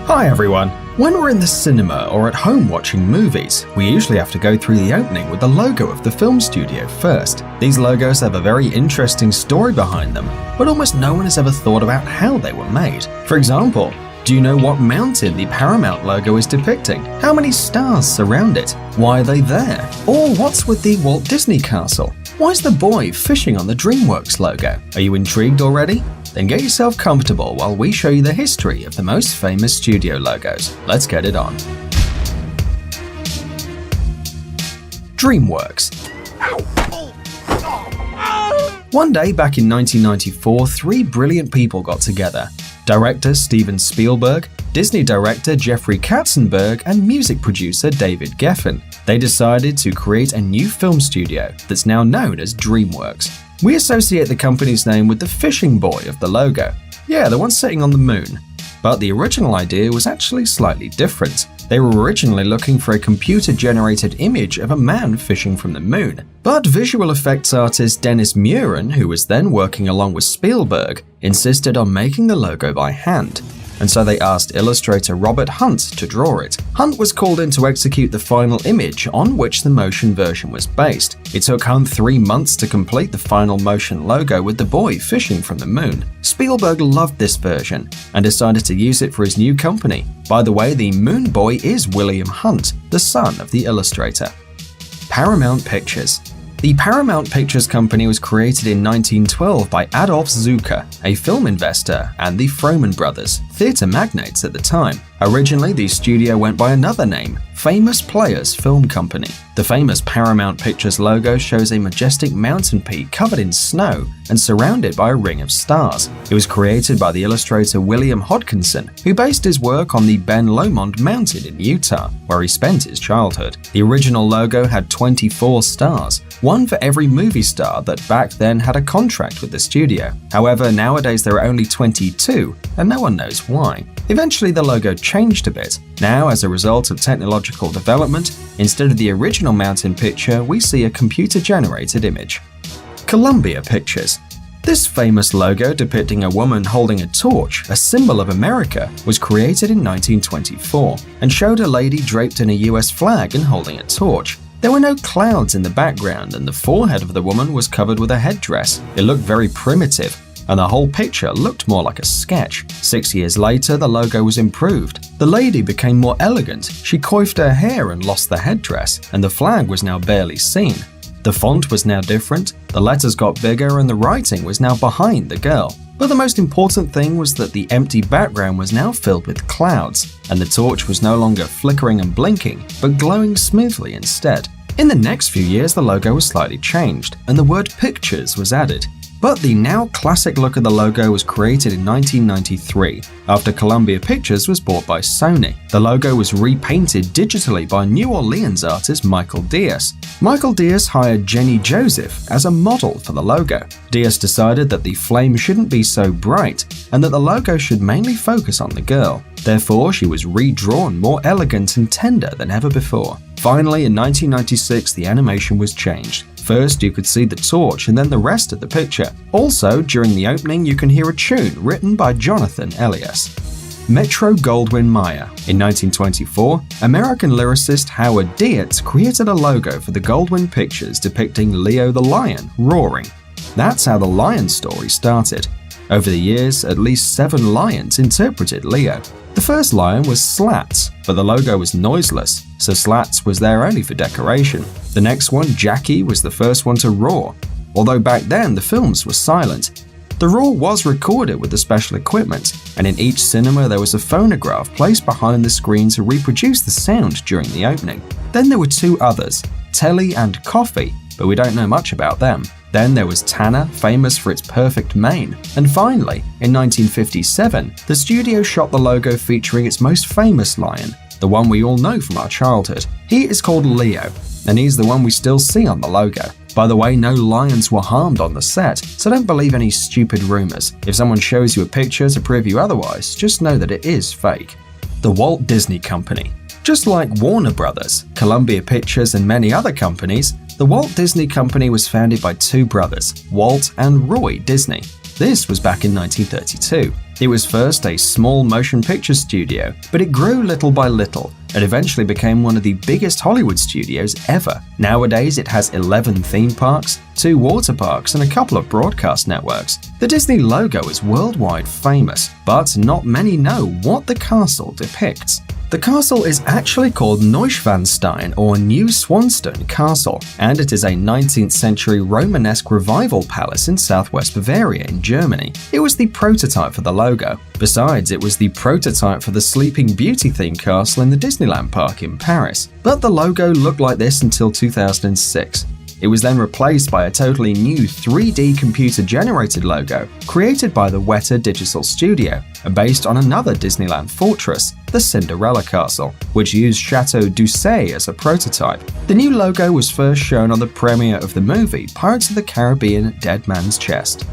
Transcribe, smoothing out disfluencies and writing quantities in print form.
Hi everyone! When we're in the cinema or at home watching movies, we usually have to go through the opening with the logo of the film studio first. These logos have a very interesting story behind them, but almost no one has ever thought about how they were made. For example, do you know what mountain the Paramount logo is depicting? How many stars surround it? Why are they there? Or what's with the Walt Disney Castle? Why is the boy fishing on the DreamWorks logo? Are you intrigued already? Then get yourself comfortable while we show you the history of the most famous studio logos. Let's get it on. DreamWorks. One day back in 1994, three brilliant people got together. Director Steven Spielberg, Disney director Jeffrey Katzenberg, and music producer David Geffen. They decided to create a new film studio that's now known as DreamWorks. We associate the company's name with the fishing boy of the logo. Yeah, the one sitting on the moon. But the original idea was actually slightly different. They were originally looking for a computer-generated image of a man fishing from the moon. But visual effects artist Dennis Muren, who was then working along with Spielberg, insisted on making the logo by hand. And so they asked illustrator Robert Hunt to draw it. Hunt was called in to execute the final image on which the motion version was based. It took Hunt 3 months to complete the final motion logo with the boy fishing from the moon. Spielberg loved this version and decided to use it for his new company. By the way, the moon boy is William Hunt, the son of the illustrator. Paramount Pictures. The Paramount Pictures Company was created in 1912 by Adolf Zucker, a film investor, and the Frohman brothers, theater magnates at the time. Originally, the studio went by another name, Famous Players Film Company. The famous Paramount Pictures logo shows a majestic mountain peak covered in snow and surrounded by a ring of stars. It was created by the illustrator William Hodgkinson, who based his work on the Ben Lomond Mountain in Utah, where he spent his childhood. The original logo had 24 stars, one for every movie star that back then had a contract with the studio. However, nowadays there are only 22, and no one knows why. Eventually the logo changed a bit. Now, as a result of technological development, instead of the original mountain picture, we see a computer-generated image. Columbia Pictures. This famous logo depicting a woman holding a torch, a symbol of America, was created in 1924 and showed a lady draped in a US flag and holding a torch. There were no clouds in the background and the forehead of the woman was covered with a headdress. It looked very primitive, and the whole picture looked more like a sketch. 6 years later, the logo was improved. The lady became more elegant, she coiffed her hair and lost the headdress, and the flag was now barely seen. The font was now different, the letters got bigger, and the writing was now behind the girl. But the most important thing was that the empty background was now filled with clouds, and the torch was no longer flickering and blinking, but glowing smoothly instead. In the next few years, the logo was slightly changed, and the word pictures was added. But the now classic look of the logo was created in 1993, after Columbia Pictures was bought by Sony. The logo was repainted digitally by New Orleans artist Michael Diaz. Michael Diaz hired Jenny Joseph as a model for the logo. Diaz decided that the flame shouldn't be so bright, and that the logo should mainly focus on the girl. Therefore, she was redrawn more elegant and tender than ever before. Finally, in 1996, the animation was changed. First, you could see the torch and then the rest of the picture. Also, during the opening, you can hear a tune written by Jonathan Elias. Metro-Goldwyn-Mayer. In 1924, American lyricist Howard Dietz created a logo for the Goldwyn Pictures depicting Leo the lion roaring. That's how the lion story started. Over the years, at least 7 lions interpreted Leo. The first lion was Slats, but the logo was noiseless, so Slats was there only for decoration. The next one, Jackie, was the first one to roar, although back then the films were silent. The roar was recorded with the special equipment, and in each cinema there was a phonograph placed behind the screen to reproduce the sound during the opening. Then there were 2 others, Telly and Coffee, but we don't know much about them. Then there was Tanner, famous for its perfect mane. And finally, in 1957, the studio shot the logo featuring its most famous lion, the one we all know from our childhood. He is called Leo, and he's the one we still see on the logo. By the way, no lions were harmed on the set, so don't believe any stupid rumors. If someone shows you a picture to prove you otherwise, just know that it is fake. The Walt Disney Company. Just like Warner Brothers, Columbia Pictures, and many other companies, the Walt Disney Company was founded by 2 brothers, Walt and Roy Disney. This was back in 1932. It was first a small motion picture studio, but it grew little by little and eventually became one of the biggest Hollywood studios ever. Nowadays, it has 11 theme parks, 2 water parks, and a couple of broadcast networks. The Disney logo is worldwide famous, but not many know what the castle depicts. The castle is actually called Neuschwanstein or New Swanstone Castle, and it is a 19th century Romanesque revival palace in southwest Bavaria in Germany. It was the prototype for the logo. Besides, it was the prototype for the Sleeping Beauty themed castle in the Disneyland park in Paris. But the logo looked like this until 2006. It was then replaced by a totally new 3D computer-generated logo created by the Weta Digital Studio and based on another Disneyland fortress, the Cinderella Castle, which used Chateau d'Orsay as a prototype. The new logo was first shown on the premiere of the movie Pirates of the Caribbean: Dead Man's Chest.